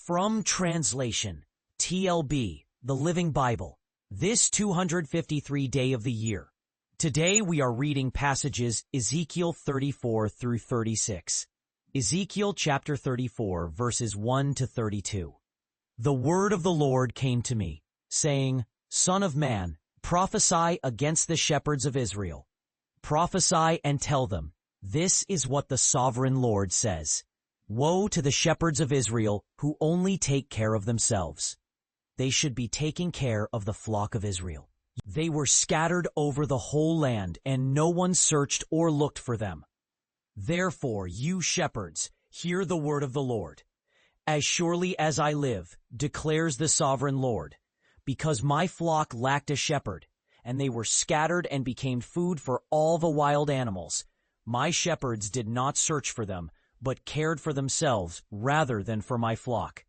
From translation, TLB, the Living Bible, this 253 day of the year. Today we are reading passages Ezekiel 34 through 36. Ezekiel chapter 34 verses 1 to 32. The word of the Lord came to me, saying, Son of man, prophesy against the shepherds of Israel. Prophesy and tell them, this is what the sovereign Lord says. Woe to the shepherds of Israel who only take care of themselves. They should be taking care of the flock of Israel. They were scattered over the whole land, and no one searched or looked for them. Therefore, you shepherds, hear the word of the Lord. As surely as I live, declares the sovereign Lord, because my flock lacked a shepherd, and they were scattered and became food for all the wild animals, my shepherds did not search for them, but cared for themselves rather than for my flock.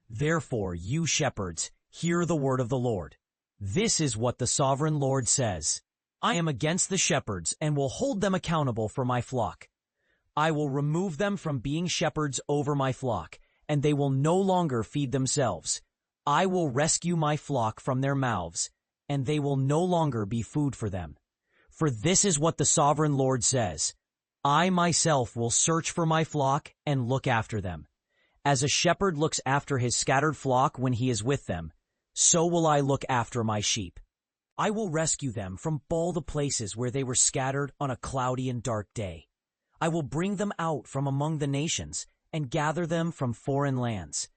Therefore, you shepherds, hear the word of the Lord. This is what the sovereign Lord says. I am against the shepherds and will hold them accountable for my flock. I will remove them from being shepherds over my flock, and they will no longer feed themselves. I will rescue my flock from their mouths, and they will no longer be food for them. For this is what the sovereign Lord says. I myself will search for my flock and look after them. As a shepherd looks after his scattered flock when he is with them, so will I look after my sheep. I will rescue them from all the places where they were scattered on a cloudy and dark day. I will bring them out from among the nations and gather them from foreign lands.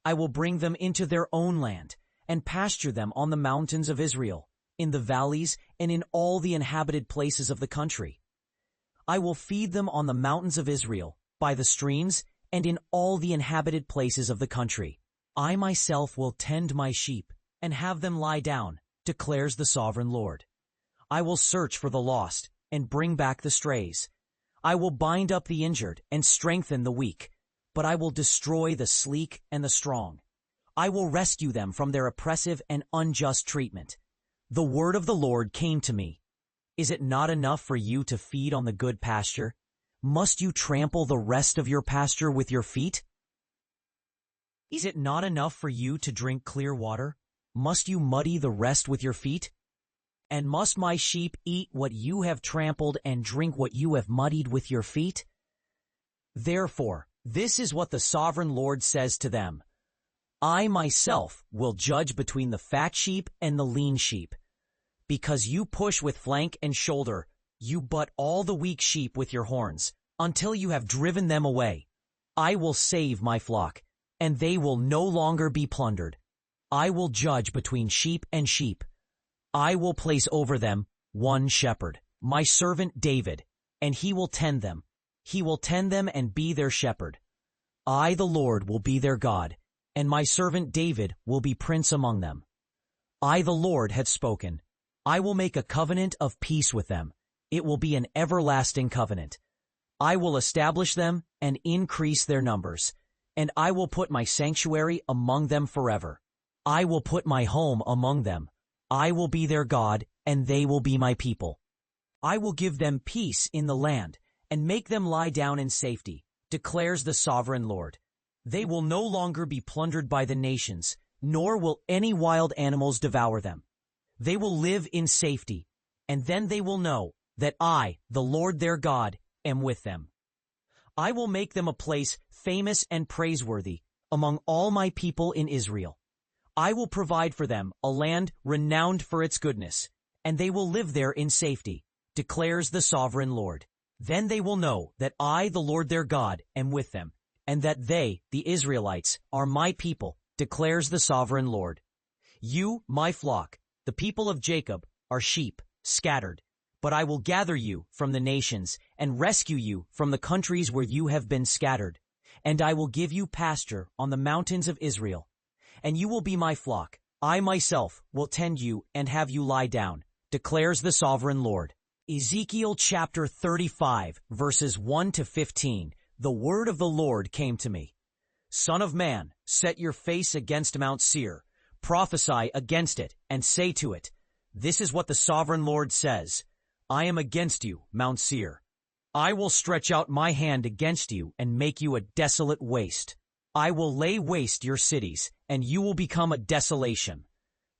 I will bring them into their own land and pasture them on the mountains of Israel, in the valleys, and in all the inhabited places of the country. I will feed them on the mountains of Israel, by the streams, and in all the inhabited places of the country. I myself will tend my sheep and have them lie down, declares the sovereign Lord. I will search for the lost and bring back the strays. I will bind up the injured and strengthen the weak, but I will destroy the sleek and the strong. I will rescue them from their oppressive and unjust treatment. The word of the Lord came to me. Is it not enough for you to feed on the good pasture? Must you trample the rest of your pasture with your feet? Is it not enough for you to drink clear water? Must you muddy the rest with your feet? And must my sheep eat what you have trampled and drink what you have muddied with your feet? Therefore, this is what the sovereign Lord says to them. I myself will judge between the fat sheep and the lean sheep. Because you push with flank and shoulder, you butt all the weak sheep with your horns, until you have driven them away. I will save my flock, and they will no longer be plundered. I will judge between sheep and sheep. I will place over them one shepherd, my servant David, and he will tend them. He will tend them and be their shepherd. I, the Lord, will be their God, and my servant David will be prince among them. I, the Lord, have spoken. I will make a covenant of peace with them. It will be an everlasting covenant. I will establish them and increase their numbers, and I will put my sanctuary among them forever. I will put my home among them. I will be their God, and they will be my people. I will give them peace in the land, and make them lie down in safety, declares the sovereign Lord. They will no longer be plundered by the nations, nor will any wild animals devour them. They will live in safety, and then they will know that I, the Lord their God, am with them. I will make them a place famous and praiseworthy among all my people in Israel. I will provide for them a land renowned for its goodness, and they will live there in safety, declares the sovereign Lord. Then they will know that I, the Lord their God, am with them, and that they, the Israelites, are my people, declares the sovereign Lord. You, my flock, the people of Jacob, are sheep, scattered. But I will gather you from the nations and rescue you from the countries where you have been scattered. And I will give you pasture on the mountains of Israel. And you will be my flock. I myself will tend you and have you lie down, declares the sovereign Lord. Ezekiel chapter 35, verses 1 to 15. The word of the Lord came to me. Son of man, set your face against Mount Seir. Prophesy against it, and say to it, this is what the sovereign Lord says. I am against you, Mount Seir. I will stretch out my hand against you and make you a desolate waste. I will lay waste your cities, and you will become a desolation.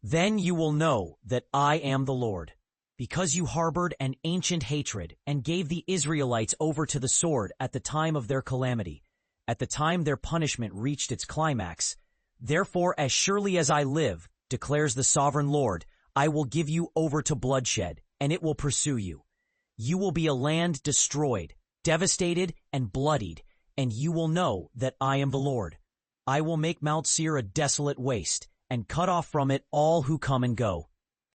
Then you will know that I am the Lord. Because you harbored an ancient hatred and gave the Israelites over to the sword at the time of their calamity, at the time their punishment reached its climax, therefore as surely as I live, declares the sovereign Lord, I will give you over to bloodshed, and it will pursue you. You will be a land destroyed, devastated, and bloodied, and you will know that I am the Lord. I will make Mount Seir a desolate waste, and cut off from it all who come and go.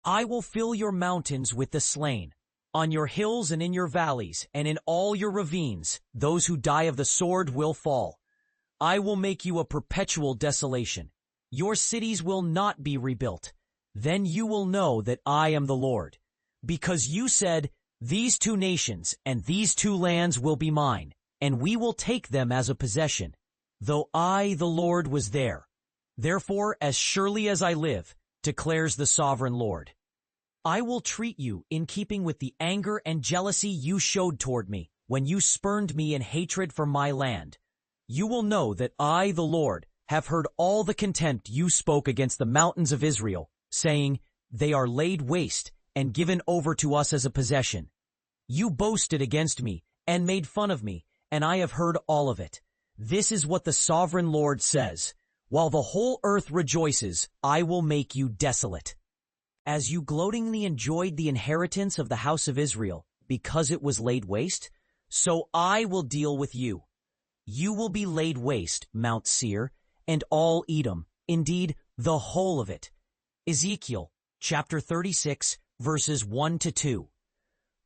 I will fill your mountains with the slain. On your hills and in your valleys, and in all your ravines, those who die of the sword will fall. I will make you a perpetual desolation. Your cities will not be rebuilt. Then you will know that I am the Lord. Because you said, these two nations and these two lands will be mine, and we will take them as a possession, though I, the Lord, was there. Therefore, as surely as I live, declares the sovereign Lord, I will treat you in keeping with the anger and jealousy you showed toward me when you spurned me in hatred for my land. You will know that I, the Lord, have heard all the contempt you spoke against the mountains of Israel, saying, they are laid waste and given over to us as a possession. You boasted against me and made fun of me, and I have heard all of it. This is what the sovereign Lord says. While the whole earth rejoices, I will make you desolate. As you gloatingly enjoyed the inheritance of the house of Israel, because it was laid waste, so I will deal with you. You will be laid waste, Mount Seir, and all Edom, indeed, the whole of it. Ezekiel, chapter 36, verses 1-2.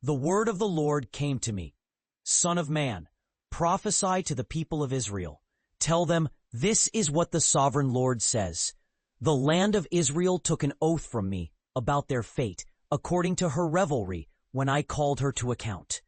The word of the Lord came to me. Son of man, prophesy to the people of Israel. Tell them, this is what the sovereign Lord says. The land of Israel took an oath from me about their fate, according to her revelry, when I called her to account.